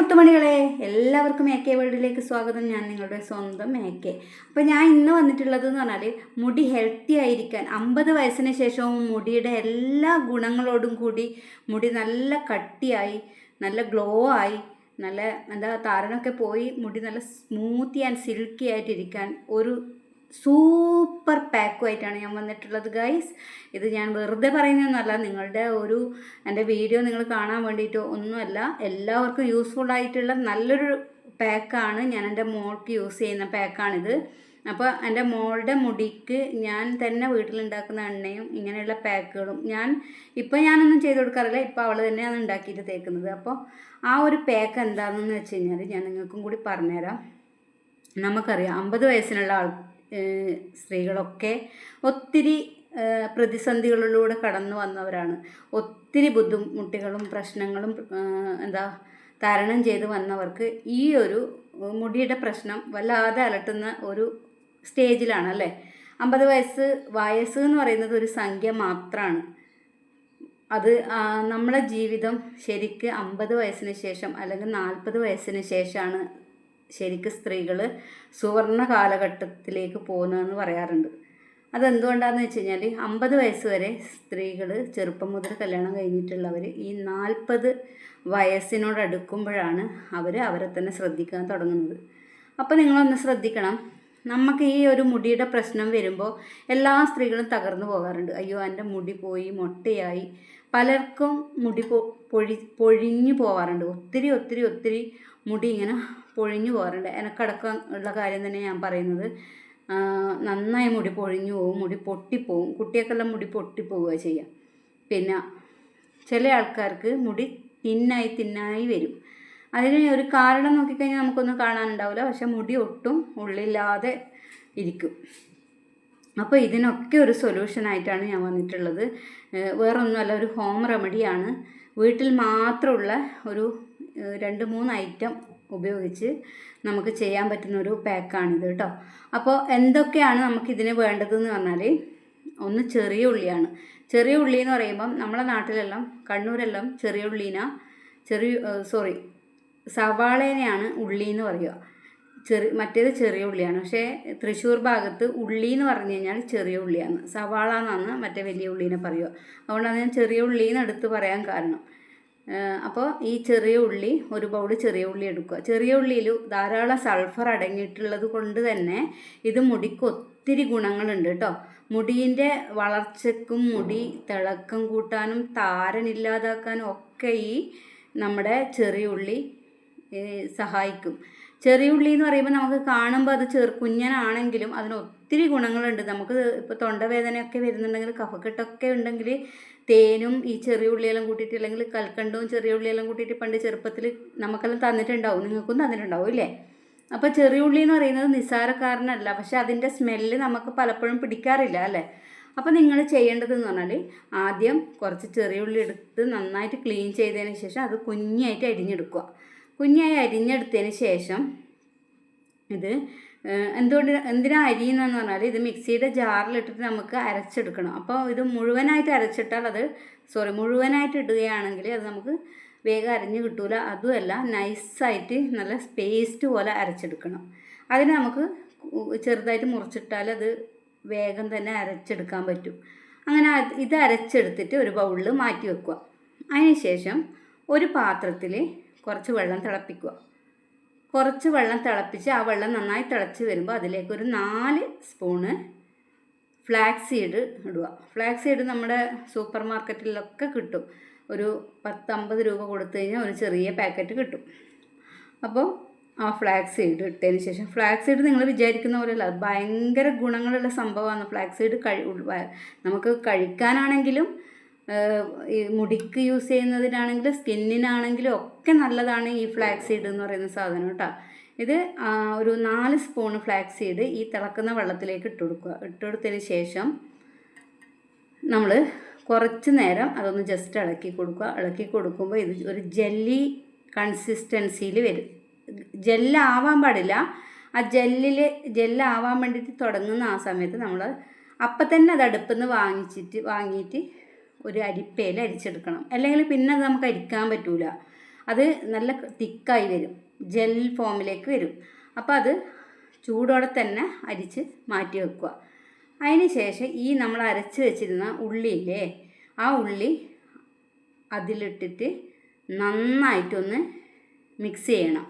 മുത്തുമണികളെ, എല്ലാവർക്കും AK വേൾഡിലേക്ക് സ്വാഗതം. ഞാൻ നിങ്ങളുടെ സ്വന്തം AK. അപ്പോൾ ഞാൻ ഇന്ന് വന്നിട്ടുള്ളത് എന്ന് പറഞ്ഞാൽ മുടി ഹെൽത്തി ആയിരിക്കാൻ 50 വയസ്സിന് ശേഷവും മുടിയുടെ എല്ലാ ഗുണങ്ങളോടും കൂടി മുടി നല്ല കട്ടിയായി, നല്ല ഗ്ലോ ആയി, നല്ല താരനൊക്കെ പോയി മുടി നല്ല സ്മൂത്തി ആൻഡ് സിൽക്കി ആയിട്ടിരിക്കാൻ ഒരു സൂപ്പർ പാക്കുമായിട്ടാണ് ഞാൻ വന്നിട്ടുള്ളത് ഗൈസ്. ഇത് ഞാൻ വെറുതെ പറയുന്നതൊന്നുമല്ല, എൻ്റെ വീഡിയോ നിങ്ങൾ കാണാൻ വേണ്ടിയിട്ടോ ഒന്നുമല്ല. എല്ലാവർക്കും യൂസ്ഫുൾ ആയിട്ടുള്ള നല്ലൊരു പാക്കാണ്. ഞാൻ എൻ്റെ മോൾക്ക് യൂസ് ചെയ്യുന്ന പാക്കാണിത്. അപ്പോൾ എൻ്റെ മോളുടെ മുടിക്ക് ഞാൻ തന്നെ വീട്ടിലുണ്ടാക്കുന്ന എണ്ണയും ഇങ്ങനെയുള്ള പാക്കുകളും ഞാനൊന്നും ചെയ്ത് കൊടുക്കാറില്ല. ഇപ്പോൾ അവൾ തന്നെയാണ് ഉണ്ടാക്കിയിട്ട് തേക്കുന്നത്. അപ്പോൾ ആ ഒരു പാക്ക് എന്താണെന്ന് വെച്ച് കഴിഞ്ഞാൽ ഞാൻ നിങ്ങൾക്കും കൂടി പറഞ്ഞുതരാം. നമുക്കറിയാം 50 വയസ്സിനുള്ള സ്ത്രീകളൊക്കെ ഒത്തിരി പ്രതിസന്ധികളിലൂടെ കടന്നു വന്നവരാണ്. ഒത്തിരി ബുദ്ധിമുട്ടുകളും പ്രശ്നങ്ങളും തരണം ചെയ്ത് വന്നവർക്ക് ഈ ഒരു മുടിയുടെ പ്രശ്നം വല്ലാതെ അലട്ടുന്ന ഒരു സ്റ്റേജിലാണ് അല്ലേ. 50 വയസ്സ് എന്ന് പറയുന്നത് ഒരു സംഖ്യ മാത്രമാണ്. അത് നമ്മളെ ജീവിതം ശരിക്ക് 50 വയസ്സിന് ശേഷം അല്ലെങ്കിൽ 40 വയസ്സിന് ശേഷമാണ് ശരിക്കും സ്ത്രീകൾ സുവർണ കാലഘട്ടത്തിലേക്ക് പോകുന്നതെന്ന് പറയാറുണ്ട്. അതെന്തുകൊണ്ടാണെന്ന് വെച്ച് കഴിഞ്ഞാൽ 50 വയസ്സ് വരെ സ്ത്രീകൾ ചെറുപ്പം മുതൽ കല്യാണം കഴിഞ്ഞിട്ടുള്ളവർ ഈ 40 വയസ്സിനോടടുക്കുമ്പോഴാണ് അവരെ തന്നെ ശ്രദ്ധിക്കാൻ തുടങ്ങുന്നത്. അപ്പോൾ നിങ്ങളൊന്ന് ശ്രദ്ധിക്കണം. നമുക്ക് ഈ ഒരു മുടിയുടെ പ്രശ്നം വരുമ്പോൾ എല്ലാ സ്ത്രീകളും തകർന്നു പോകാറുണ്ട്. അയ്യോ എൻ്റെ മുടി പോയി, മൊട്ടയായി. പലർക്കും മുടി പൊഴിഞ്ഞു പോകാറുണ്ട്. ഒത്തിരി മുടി ഇങ്ങനെ പൊഴിഞ്ഞു പോകാറുണ്ട്. എനക്കടക്കം ഉള്ള കാര്യം തന്നെ ഞാൻ പറയുന്നത്. നന്നായി മുടി പൊഴിഞ്ഞു പോവും, മുടി പൊട്ടിപ്പോവും. കുട്ടിയൊക്കെല്ലാം മുടി പൊട്ടിപ്പോവുക ചെയ്യാം. പിന്നെ ചില ആൾക്കാർക്ക് മുടി തിന്നായി വരും. അതിന് ഒരു കാരണം നോക്കിക്കഴിഞ്ഞാൽ നമുക്കൊന്നും കാണാനുണ്ടാവില്ല, പക്ഷെ മുടി ഒട്ടും ഉള്ളില്ലാതെ ഇരിക്കും. അപ്പോൾ ഇതിനൊക്കെ ഒരു സൊല്യൂഷനായിട്ടാണ് ഞാൻ വന്നിട്ടുള്ളത്. വേറൊന്നുമല്ല, ഒരു ഹോം റെമഡിയാണ്. വീട്ടിൽ മാത്രമുള്ള ഒരു 2-3 ഐറ്റം ഉപയോഗിച്ച് നമുക്ക് ചെയ്യാൻ പറ്റുന്ന ഒരു പാക്കാണിത് കേട്ടോ. അപ്പോൾ എന്തൊക്കെയാണ് നമുക്കിതിന് വേണ്ടതെന്ന് പറഞ്ഞാൽ, ഒന്ന് ചെറിയ ഉള്ളിയാണ്. ചെറിയ ഉള്ളി എന്ന് പറയുമ്പം നമ്മളെ നാട്ടിലെല്ലാം കണ്ണൂരെല്ലാം സവാളേനെയാണ് ഉള്ളി എന്ന് പറയുക. മറ്റേത് ചെറിയ ഉള്ളിയാണ്. പക്ഷേ തൃശ്ശൂർ ഭാഗത്ത് ഉള്ളി എന്ന് പറഞ്ഞു കഴിഞ്ഞാൽ ചെറിയ ഉള്ളിയാണ്. സവാള എന്നാണ് മറ്റേ വലിയ ഉള്ളീനെ പറയുക. അതുകൊണ്ടാണ് ഞാൻ ചെറിയ ഉള്ളിന്ന് എടുത്ത് പറയാൻ കാരണം. അപ്പോൾ ഈ ചെറിയ ഉള്ളി, ഒരു ബൗൾ ചെറിയ ഉള്ളി എടുക്കുക. ചെറിയ ഉള്ളിയിൽ ധാരാളം സൾഫർ അടങ്ങിയിട്ടുള്ളത് കൊണ്ട് തന്നെ ഇത് മുടിക്ക് ഒത്തിരി ഗുണങ്ങളുണ്ട് കേട്ടോ. മുടീൻ്റെ വളർച്ചയ്ക്കും മുടി തിളക്കം കൂട്ടാനും താരനില്ലാതാക്കാനും ഒക്കെ ഈ നമ്മുടെ ചെറിയ ഉള്ളി സഹായിക്കും. ചെറിയ ഉള്ളി എന്ന് പറയുമ്പോൾ നമുക്ക് കാണുമ്പോൾ അത് കുഞ്ഞനാണെങ്കിലും അതിന് ഒത്തിരി ഗുണങ്ങളുണ്ട്. നമുക്ക് ഇപ്പോൾ തൊണ്ടവേദനയൊക്കെ വരുന്നുണ്ടെങ്കിൽ, കഫക്കെട്ടൊക്കെ ഉണ്ടെങ്കിൽ തേനും ഈ ചെറിയ ഉള്ളിയെല്ലാം കൂട്ടിയിട്ട്, അല്ലെങ്കിൽ കൽക്കണ്ടവും ചെറിയ ഉള്ളിയെല്ലാം കൂട്ടിയിട്ട് പണ്ട് ചെറുപ്പത്തിൽ നമുക്കെല്ലാം തന്നിട്ടുണ്ടാവും, നിങ്ങൾക്കും തന്നിട്ടുണ്ടാവും ഇല്ലേ. അപ്പോൾ ചെറിയ ഉള്ളി എന്ന് പറയുന്നത് നിസ്സാരക്കാരനല്ല, പക്ഷെ അതിൻ്റെ സ്മെല്ല് നമുക്ക് പലപ്പോഴും പിടിക്കാറില്ല അല്ലേ. അപ്പോൾ നിങ്ങൾ ചെയ്യേണ്ടതെന്ന് പറഞ്ഞാൽ, ആദ്യം കുറച്ച് ചെറിയ ഉള്ളി എടുത്ത് നന്നായിട്ട് ക്ലീൻ ചെയ്തതിന് ശേഷം അത് കുഞ്ഞായിട്ട് അരിഞ്ഞെടുക്കുക. കുഞ്ഞായി അരിഞ്ഞെടുത്തതിന് ശേഷം ഇത് എന്തിനാ അരിയുന്നതെന്ന് പറഞ്ഞാൽ, ഇത് മിക്സിയുടെ ജാറിലിട്ടിട്ട് നമുക്ക് അരച്ചെടുക്കണം. അപ്പോൾ ഇത് മുഴുവനായിട്ട് അരച്ചിട്ടാൽ മുഴുവനായിട്ട് ഇടുകയാണെങ്കിൽ അത് നമുക്ക് വേഗം അരിഞ്ഞ് കിട്ടൂല. അതുമല്ല, നൈസായിട്ട് നല്ല പേസ്റ്റ് പോലെ അരച്ചെടുക്കണം. അതിന് നമുക്ക് ചെറുതായിട്ട് മുറിച്ചിട്ടാൽ അത് വേഗം തന്നെ അരച്ചെടുക്കാൻ പറ്റും. അങ്ങനെ ഇത് അരച്ചെടുത്തിട്ട് ഒരു ബൗളിൽ മാറ്റി വെക്കുക. അതിന് ശേഷം ഒരു പാത്രത്തിൽ കുറച്ച് വെള്ളം തിളപ്പിക്കുക. കുറച്ച് വെള്ളം തിളപ്പിച്ച് ആ വെള്ളം നന്നായി തിളച്ച് വരുമ്പോൾ അതിലേക്ക് ഒരു 4 സ്പൂണ് ഫ്ലാക്സ് സീഡ് ഇടുക. ഫ്ലാക്സ് സീഡ് നമ്മുടെ സൂപ്പർ മാർക്കറ്റിലൊക്കെ കിട്ടും. ഒരു 10-50 രൂപ കൊടുത്തു കഴിഞ്ഞാൽ ഒരു ചെറിയ പാക്കറ്റ് കിട്ടും. അപ്പോൾ ആ ഫ്ലാക്സ് സീഡ് ഇട്ടതിന് ശേഷം, ഫ്ലാക്സ് സീഡ് നിങ്ങൾ വിചാരിക്കുന്ന പോലെയല്ല, അത് ഭയങ്കര ഗുണങ്ങളുള്ള സംഭവമാണ്. ഫ്ലാക്സ് സീഡ് നമുക്ക് കഴിക്കാനാണെങ്കിലും ഈ മുടിക്ക് യൂസ് ചെയ്യുന്നതിനാണെങ്കിലും സ്കിന്നിനാണെങ്കിലും ഒക്കെ നല്ലതാണ് ഈ ഫ്ലാക്സ് സീഡ് എന്ന് പറയുന്ന സാധനം കേട്ടോ. ഇത് ഒരു 4 സ്പൂൺ ഫ്ലാക്സ് സീഡ് ഈ തിളക്കുന്ന വെള്ളത്തിലേക്ക് ഇട്ടുകൊടുത്തതിന് ശേഷം നമ്മൾ കുറച്ച് നേരം അതൊന്ന് ജസ്റ്റ് ഇളക്കി കൊടുക്കുമ്പോൾ ഇത് ഒരു ജെല്ലി കൺസിസ്റ്റൻസിയിൽ വരും. ജെല്ലാവാൻ പാടില്ല. ആ ജെല്ലാവാൻ വേണ്ടിയിട്ട് തുടങ്ങുന്ന ആ സമയത്ത് നമ്മൾ അപ്പം തന്നെ അത് അടുപ്പിൽ നിന്ന് വാങ്ങിയിട്ട് ഒരു അരിപ്പയിൽ അരിച്ചെടുക്കണം. അല്ലെങ്കിൽ പിന്നെ അത് നമുക്ക് അരിക്കാൻ പറ്റില്ല. അത് നല്ല തിക്കായി വരും, ജെൽ ഫോമിലേക്ക് വരും. അപ്പോൾ അത് ചൂടോടെ തന്നെ അരിച്ച് മാറ്റി വെക്കുക. അതിന് ശേഷം ഈ നമ്മൾ അരച്ച് വെച്ചിരുന്ന ഉള്ളിയില്ലേ, ആ ഉള്ളി അതിലിട്ടിട്ട് നന്നായിട്ടൊന്ന് മിക്സ് ചെയ്യണം.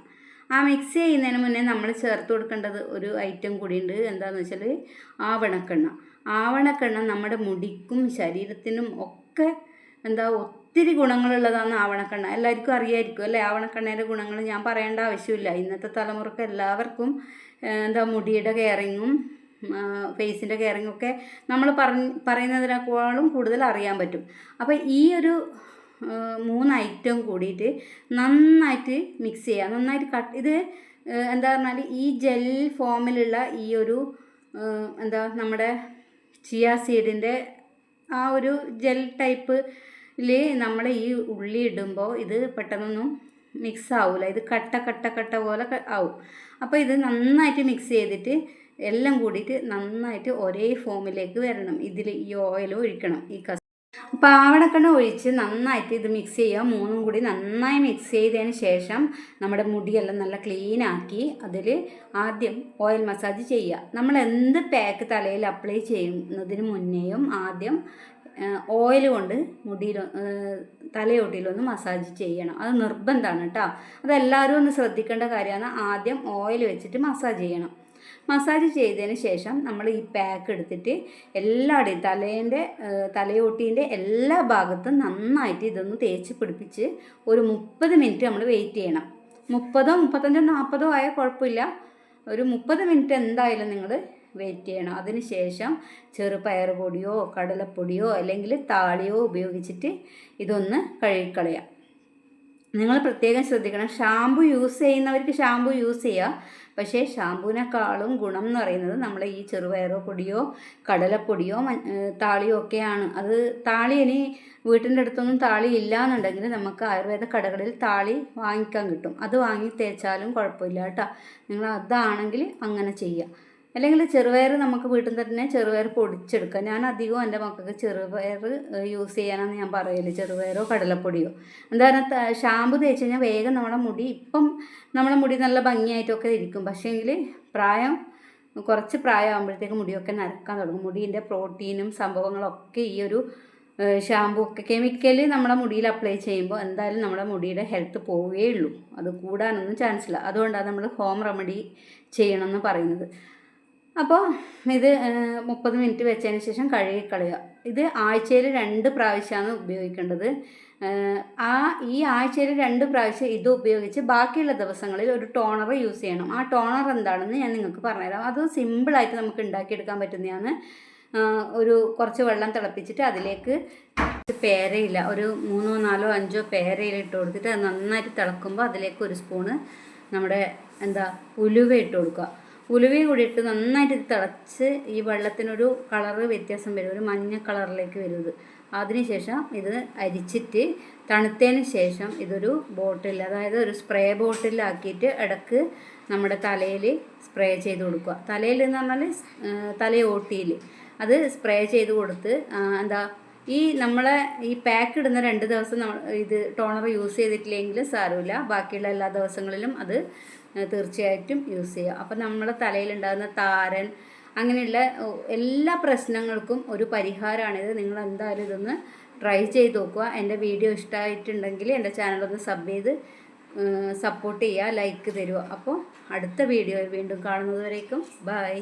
ആ മിക്സ് ചെയ്യുന്നതിന് മുന്നേ നമ്മൾ ചേർത്ത് കൊടുക്കേണ്ടത് ഒരു ഐറ്റം കൂടിയുണ്ട്. എന്താണെന്ന് വെച്ചാൽ ആവണക്കെണ്ണ. ആവണക്കെണ്ണ നമ്മുടെ മുടിക്കും ശരീരത്തിനും ഒക്കെ ഒത്തിരി ഗുണങ്ങളുള്ളതാണ് ആവണക്കെണ്ണ. എല്ലാവർക്കും അറിയായിരിക്കും അല്ലേ ആവണക്കെണ്ണയുടെ ഗുണങ്ങൾ. ഞാൻ പറയേണ്ട ആവശ്യമില്ല. ഇന്നത്തെ തലമുറക്ക് എല്ലാവർക്കും മുടിയുടെ കെയറിങ്ങും ഫേസിൻ്റെ കെയറിങ്ങും ഒക്കെ നമ്മൾ പറയുന്നതിനേക്കാളും കൂടുതൽ അറിയാൻ പറ്റും. അപ്പോൾ ഈ ഒരു 3 ഐറ്റം കൂടിയിട്ട് നന്നായിട്ട് മിക്സ് ചെയ്യുക. നന്നായിട്ട് ഇത് എന്താ പറഞ്ഞാൽ ഈ ജെൽ ഫോമിലുള്ള ഈ ഒരു നമ്മുടെ ചിയ സീഡിൻ്റെ ആ ഒരു ജെൽ ടൈപ്പിൽ നമ്മൾ ഈ ഉള്ളി ഇടുമ്പോൾ ഇത് പെട്ടെന്നൊന്നും മിക്സ് ആവില്ല. ഇത് കട്ട പോലെ ആവും. അപ്പോൾ ഇത് നന്നായിട്ട് മിക്സ് ചെയ്തിട്ട് എല്ലാം കൂടിയിട്ട് നന്നായിട്ട് ഒരേ ഫോമിലേക്ക് വരണം. ഇതിൽ ഈ ഓയിൽ ഒഴിക്കണം. അപ്പോൾ ആവണക്കെണ്ണ ഒഴിച്ച് നന്നായിട്ട് ഇത് മിക്സ് ചെയ്യുക. 3ഉം കൂടി നന്നായി മിക്സ് ചെയ്തതിന് ശേഷം നമ്മുടെ മുടിയെല്ലാം നല്ല ക്ലീനാക്കി അതിൽ ആദ്യം ഓയിൽ മസാജ് ചെയ്യുക. നമ്മൾ എന്ത് പാക്ക് തലയിൽ അപ്ലൈ ചെയ്യുന്നതിന് മുന്നേയും ആദ്യം ഓയിൽ കൊണ്ട് തലയോട്ടിയിലൊന്ന് മസാജ് ചെയ്യണം. അത് നിർബന്ധമാണ് കേട്ടോ. അതെല്ലാവരും ഒന്ന് ശ്രദ്ധിക്കേണ്ട കാര്യമാണ്. ആദ്യം ഓയിൽ വെച്ചിട്ട് മസാജ് ചെയ്യണം. മസാജ് ചെയ്തതിന് ശേഷം നമ്മൾ ഈ പാക്ക് എടുത്തിട്ട് എല്ലായിടെയും തലയോട്ടീൻ്റെ എല്ലാ ഭാഗത്തും നന്നായിട്ട് ഇതൊന്ന് തേച്ച് പിടിപ്പിച്ച് ഒരു 30 മിനിറ്റ് നമ്മൾ വെയിറ്റ് ചെയ്യണം. 30, 35, 40 ആയ കുഴപ്പമില്ല. ഒരു 30 മിനിറ്റ് എന്തായാലും നിങ്ങൾ വെയിറ്റ് ചെയ്യണം. അതിന് ശേഷം ചെറുപയർ പൊടിയോ കടലപ്പൊടിയോ അല്ലെങ്കിൽ താളിയോ ഉപയോഗിച്ചിട്ട് ഇതൊന്ന് കഴുകിക്കളയാം. നിങ്ങൾ പ്രത്യേകം ശ്രദ്ധിക്കണം. ഷാമ്പു യൂസ് ചെയ്യുന്നവർക്ക് ഷാമ്പു യൂസ് ചെയ്യുക. പക്ഷേ ഷാമ്പൂവിനേക്കാളും ഗുണം എന്ന് പറയുന്നത് നമ്മൾ ഈ ചെറുപയറോ പൊടിയോ കടലപ്പൊടിയോ താളിയോ ഒക്കെയാണ്. അത് താളി ഇനി വീട്ടിൻ്റെ അടുത്തൊന്നും താളി ഇല്ല എന്നുണ്ടെങ്കിൽ നമുക്ക് ആയുർവേദ കടകളിൽ താളി വാങ്ങിക്കാൻ കിട്ടും. അത് വാങ്ങി തേച്ചാലും കുഴപ്പമില്ല കേട്ടോ. നിങ്ങൾ അതാണെങ്കിൽ അങ്ങനെ ചെയ്യുക. അല്ലെങ്കിൽ ചെറുപയർ നമുക്ക് വീട്ടിൽ തന്നെ ചെറുപയർ പൊടിച്ചെടുക്കുക. ഞാൻ അധികവും എൻ്റെ മക്കൾക്ക് ചെറുപയർ യൂസ് ചെയ്യാനാണ് ഞാൻ പറയല്. ചെറുപയറോ കടലപ്പൊടിയോ. എന്തായാലും ഷാമ്പു തേച്ച് കഴിഞ്ഞാൽ വേഗം നമ്മുടെ മുടി നല്ല ഭംഗിയായിട്ടൊക്കെ ഇരിക്കും. പക്ഷേങ്കിൽ കുറച്ച് പ്രായമാകുമ്പോഴത്തേക്ക് മുടിയൊക്കെ നരക്കാൻ തുടങ്ങും. മുടീൻ്റെ പ്രോട്ടീനും സംഭവങ്ങളൊക്കെ ഈ ഒരു ഷാമ്പു ഒക്കെ കെമിക്കൽ നമ്മുടെ മുടിയിൽ അപ്ലൈ ചെയ്യുമ്പോൾ എന്തായാലും നമ്മുടെ മുടിയുടെ ഹെൽത്ത് പോവുകയുള്ളൂ. അത് കൂടാനൊന്നും ചാൻസ് ഇല്ല. അതുകൊണ്ടാണ് നമ്മൾ ഹോം റെമഡി ചെയ്യണമെന്ന് പറയുന്നത്. അപ്പോൾ ഇത് 30 മിനിറ്റ് വെച്ചതിന് ശേഷം കഴുകിക്കളയുക. ഇത് ആഴ്ചയിൽ 2 പ്രാവശ്യമാണ് ഉപയോഗിക്കേണ്ടത്. ഈ ആഴ്ചയിൽ 2 പ്രാവശ്യം ഇത് ഉപയോഗിച്ച് ബാക്കിയുള്ള ദിവസങ്ങളിൽ ഒരു ടോണർ യൂസ് ചെയ്യണം. ആ ടോണർ എന്താണെന്ന് ഞാൻ നിങ്ങൾക്ക് പറഞ്ഞുതരാം. അത് സിമ്പിളായിട്ട് നമുക്ക് ഉണ്ടാക്കിയെടുക്കാൻ പറ്റുന്നതാണ്. കുറച്ച് വെള്ളം തിളപ്പിച്ചിട്ട് അതിലേക്ക് പേരയില ഒരു 3, 4, 5 പേരയില ഇട്ട് കൊടുത്തിട്ട് അത് നന്നായിട്ട് തിളക്കുമ്പോൾ അതിലേക്ക് 1 സ്പൂണ് നമ്മുടെ ഉലുവ ഇട്ട് കൊടുക്കുക. ഉലുവയും കൂടി ഇട്ട് നന്നായിട്ട് തിളച്ച് ഈ വെള്ളത്തിനൊരു കളറ് വ്യത്യാസം വരും. ഒരു മഞ്ഞ കളറിലേക്ക് വരും ഇത്. അതിനുശേഷം ഇത് അരിച്ചിട്ട് തണുത്തതിന് ശേഷം ഇതൊരു ബോട്ടിൽ, അതായത് ഒരു സ്പ്രേ ബോട്ടിലാക്കിയിട്ട് ഇടയ്ക്ക് നമ്മുടെ തലയിൽ സ്പ്രേ ചെയ്ത് കൊടുക്കുക. തലയിൽ എന്ന് പറഞ്ഞാൽ തലയോട്ടിയിൽ അത് സ്പ്രേ ചെയ്ത് കൊടുത്ത് നമ്മളെ ഈ പാക്ക് ഇടുന്ന 2 ദിവസം ഇത് ടോണർ യൂസ് ചെയ്തിട്ടില്ലെങ്കിൽ സാരമില്ല. ബാക്കിയുള്ള എല്ലാ ദിവസങ്ങളിലും അത് തീർച്ചയായിട്ടും യൂസ് ചെയ്യുക. അപ്പം നമ്മുടെ തലയിലുണ്ടാകുന്ന താരൻ അങ്ങനെയുള്ള എല്ലാ പ്രശ്നങ്ങൾക്കും ഒരു പരിഹാരമാണിത്. നിങ്ങൾ എന്തായാലും ഇതൊന്ന് ട്രൈ ചെയ്ത് നോക്കുക. എൻ്റെ വീഡിയോ ഇഷ്ടമായിട്ടുണ്ടെങ്കിൽ എൻ്റെ ചാനലൊന്ന് സബ് ചെയ്ത് സപ്പോർട്ട് ചെയ്യുക, ലൈക്ക് തരുക. അപ്പോൾ അടുത്ത വീഡിയോയിൽ വീണ്ടും കാണുന്നത് വരേക്കും ബൈ.